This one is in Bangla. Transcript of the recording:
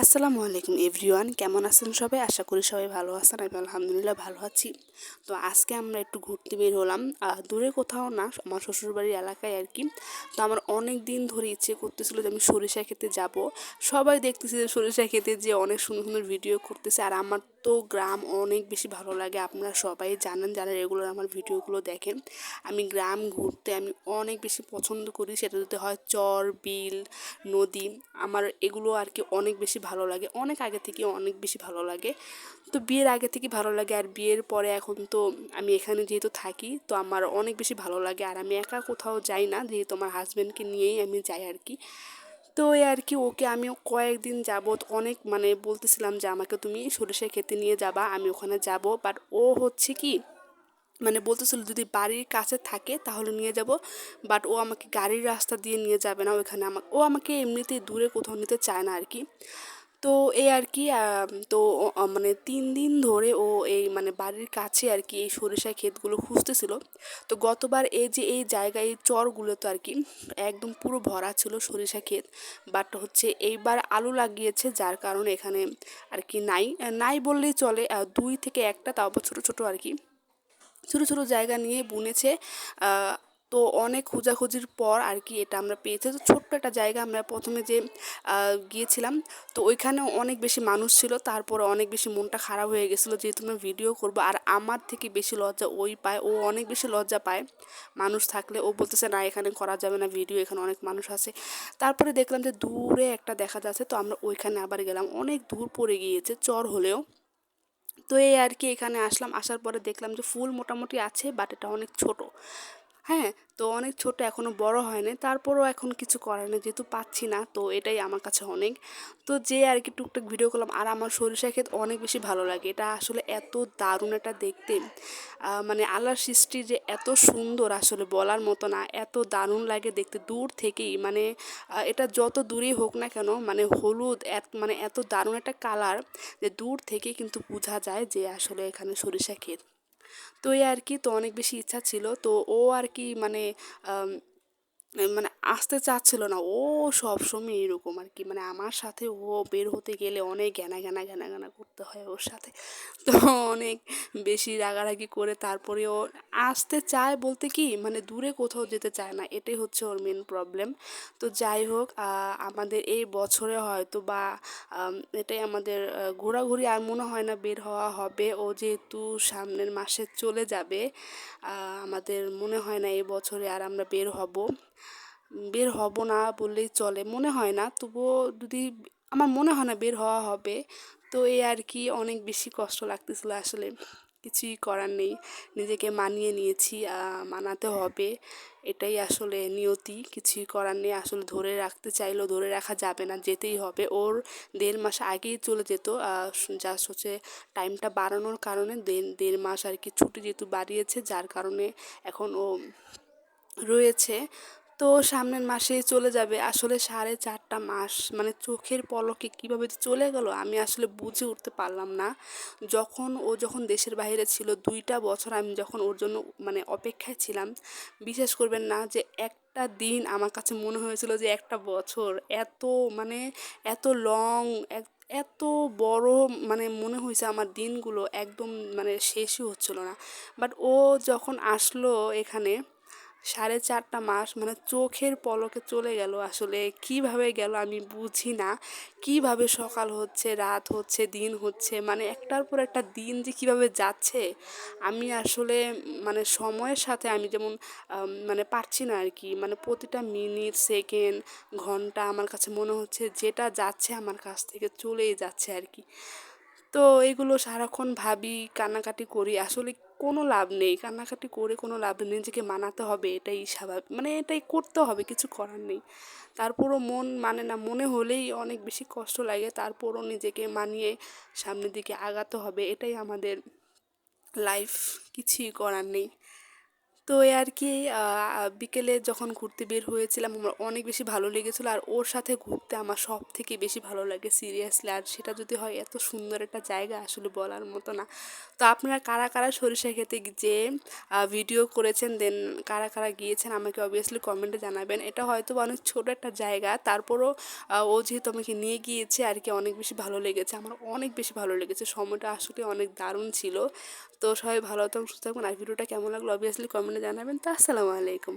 আসসালামু আলাইকুম এভরিওয়ান, কেমন আছেন সবাই? আশা করি সবাই ভালো আছেন। আমি আলহামদুলিল্লাহ ভালো আছি। তো আজকে আমরা একটু ঘুরতে বের হলাম, দূরে কোথাও না, আমার শ্বশুরবাড়ির এলাকায় আর কি। তো আমার অনেক দিন ধরে ইচ্ছে করতেছিল যে আমি সরিষা খেতে যাব। সবাই দেখতেছি যে সরিষা খেতে যে অনেক সুন্দর সুন্দর ভিডিও করতেছে, আর আমার তো গ্রাম অনেক বেশি ভালো লাগে। আপনারা সবাই জানেন যারা রেগুলার আমার ভিডিওগুলো দেখেন, আমি গ্রাম ঘুরতে আমি অনেক বেশি পছন্দ করি। সেটা যদি হয় চর, বিল, নদী, আমার এগুলো আর কি অনেক বেশি ভালো লাগে। অনেক আগে থেকে অনেক বেশি ভালো লাগে। তো বিয়ের আগে থেকে ভালো লাগে, আর বিয়ের পরে এখন তো আমি এখানে যেহেতু থাকি, তো আমার অনেক বেশি ভালো লাগে। আর আমি একা কোথাও যাই না, যেহেতু আমার হাজব্যান্ডকে নিয়েই আমি যাই আর কি। তো এই আর কি ওকে আমি কয়েকদিন যাবত অনেক বলতেছিলাম যে আমাকে তুমি সরিষা খেতে নিয়ে যাবা, আমি ওখানে যাব। বাট ও হচ্ছে কি বলতেছিল যদি বাড়ির কাছে থাকে তাহলে নিয়ে যাব। বাট ও আমাকে গাড়ির রাস্তা দিয়ে নিয়ে যাবে না ওইখানে, ও আমাকে এমনিতেই দূরে কোথাও নিতে চায় না আর কি। তো এই আর কি তো 3 দিন ধরে ও এই বাড়ির কাছে আর কি এই সরিষা ক্ষেতগুলো খুঁজতেছিল। তো গতবার এই যে এই জায়গায় এই চরগুলো তো আর কি একদম পুরো ভরা ছিল সরিষা ক্ষেত। বাট হচ্ছে এইবার আলু লাগিয়েছে, যার কারণে এখানে আর কি নাই নাই বললেই চলে। 2 থেকে 1টা, তাও আবার ছোটো ছোটো আর কি, ছোটো ছোটো জায়গা নিয়ে বুনেছে। আহ, তো অনেক খোঁজাখুঁজির পর আর কি এটা আমরা পেয়েছি। তো ছোট্ট একটা জায়গা, আমরা প্রথমে যে গিয়েছিলাম, তো ওইখানে অনেক বেশি মানুষ ছিল। তারপরে অনেক বেশি মনটা খারাপ হয়ে গেছিলো, যেহেতু আমরা ভিডিও করবো। আর আমার থেকে বেশি লজ্জা ওই পায়, ও অনেক বেশি লজ্জা পায় মানুষ থাকলে। ও বলতেছে না এখানে করা যাবে না ভিডিও, এখানে অনেক মানুষ আছে। তারপরে দেখলাম যে দূরে একটা দেখা যাচ্ছে, তো আমরা ওইখানে আবার গেলাম। অনেক দূর পড়ে গিয়েছে চর হলেও। তো এই আর কি এখানে আসলাম, আসার পরে দেখলাম যে ফুল মোটামুটি আছে, বাট এটা অনেক ছোট। হ্যাঁ, তো অনেক ছোট, এখনো বড় হয়নি। তারপরও এখন কিছু করার নেই, যেহেতু পাচ্ছি না, তো এটাই আমার কাছে অনেক। তো যে আর কি টুকটাক ভিডিও করলাম। আর আমার সরিষা ক্ষেত অনেক বেশি ভালো লাগে, এটা আসলে এত দারুণ এটা দেখতে। আল্লাহর সৃষ্টি যে এত সুন্দর, আসলে বলার মতো না, এত দারুণ লাগে দেখতে দূর থেকেই। এটা যত দূরেই হোক না কেন, হলুদ এত দারুণ একটা কালার, যে দূর থেকেই কিন্তু বোঝা যায় যে আসলে এখানে সরিষা ক্ষেত। তো এই আর কি, তো অনেক বেশি ইচ্ছা ছিল। তো ও আর কি আম, আসতে চাচ্ছিল না। ও সবসময় এরকম আর কি, আমার সাথে ও বের হতে গেলে অনেক ঘ্যানা ঘ্যানা ঘ্যানা ঘ্যানা করতে হয় ওর সাথে। তো অনেক বেশি রাগারাগি করে তারপরে ও আসতে চায়, বলতে কি দূরে কোথাও যেতে চায় না, এটাই হচ্ছে ওর মেন প্রবলেম। তো যাই হোক, আমাদের এই বছরে হয়তো বা এটাই আমাদের ঘোরাঘুরি আর মনে হয় না বের হওয়া হবে। ও যেহেতু সামনের মাসে চলে যাবে, আমাদের মনে হয় না এই বছরে আর আমরা বের হব না বললেই চলে। মনে হয় না, তবুও যদি, আমার মনে হয় না বের হওয়া হবে। তো এই আর কি অনেক বেশি কষ্ট লাগতেছিল আসলে। কিছুই করার নেই, নিজেকে মানিয়ে নিয়েছি, মানাতে হবে। এটাই আসলে নিয়তি, কিছুই করার নেই। আসলে ধরে রাখতে চাইলেও ধরে রাখা যাবে না, যেতেই হবে। ওর 1.5 মাস আগেই চলে যেত, জাস্ট হচ্ছে টাইমটা বাড়ানোর কারণে 1.5 মাস আর কি ছুটি যেহেতু বাড়িয়েছে, যার কারণে এখন ও রয়েছে। তো সামনের মাসেই চলে যাবে। আসলে 4.5 মাস চোখের পলকে কীভাবে যে চলে গেল আমি আসলে বুঝে উঠতে পারলাম না। যখন দেশের বাইরে ছিল 2টা বছর, আমি যখন ওর জন্য অপেক্ষায় ছিলাম, বিশ্বাস করবেন না যে একটা দিন আমার কাছে মনে হয়েছিল যে একটা বছর। এত মানে এত লং, এত বড়, মনে হয়েছে আমার দিনগুলো একদম শেষই হচ্ছিল না। বাট ও যখন আসলো এখানে, 4.5 মাস চোখের পলকে চলে গেল। আসলে কিভাবে গেল আমি বুঝি না। কিভাবে সকাল হচ্ছে, রাত হচ্ছে, দিন হচ্ছে, একটার পর একটা দিন যে কিভাবে যাচ্ছে, আমি আসলে সময়ের সাথে আমি যেমন পারছি না আর কি। প্রতিটা মিনিট, সেকেন্ড, ঘন্টা আমার কাছে মনে হচ্ছে যেটা যাচ্ছে আমার কাছ থেকে চলেই যাচ্ছে আর কি। তো এগুলো সারাক্ষণ ভাবি, কান্নাকাটি করি। আসলে কোনো লাভ নেই, কান্নাকাটি করে কোনো লাভ নেই। নিজেকে মানাতে হবে, এটাই স্বাভাবিক, এটাই করতে হবে, কিছু করার নেই। তারপরও মন মানে না, মনে হলেই অনেক বেশি কষ্ট লাগে। তারপরও নিজেকে মানিয়ে সামনের দিকে আগাতে হবে, এটাই আমাদের লাইফ, কিছুই করার নেই। তো এই আর কি বিকেলে যখন ঘুরতে বের হয়েছিলাম আমার অনেক বেশি ভালো লেগেছিলো, আর ওর সাথে ঘুরতে আমার সব থেকে বেশি ভালো লাগে সিরিয়াসলি। আর সেটা যদি হয় এত সুন্দর একটা জায়গা আসলে বলার মতো না। তো আপনারা কারা কারা সরিষা খেতে যে ভিডিও করেছেন, দেন কারা কারা গিয়েছেন আমাকে অবভিয়াসলি কমেন্টে জানাবেন। এটা হয়তো অনেক ছোট একটা জায়গা, তারপরও ও যেহেতু আমাকে নিয়ে গিয়েছে আর কি অনেক বেশি ভালো লেগেছে, আমার অনেক বেশি ভালো লেগেছে, সময়টা আসলে অনেক দারুণ ছিল। তো সবাই ভালো থাকুন, সুস্থ থাকুন। আর ভিডিওটা কেমন লাগলো অবভিয়াসলি কমেন্টে জানাবেন। তো আসসালামু আলাইকুম।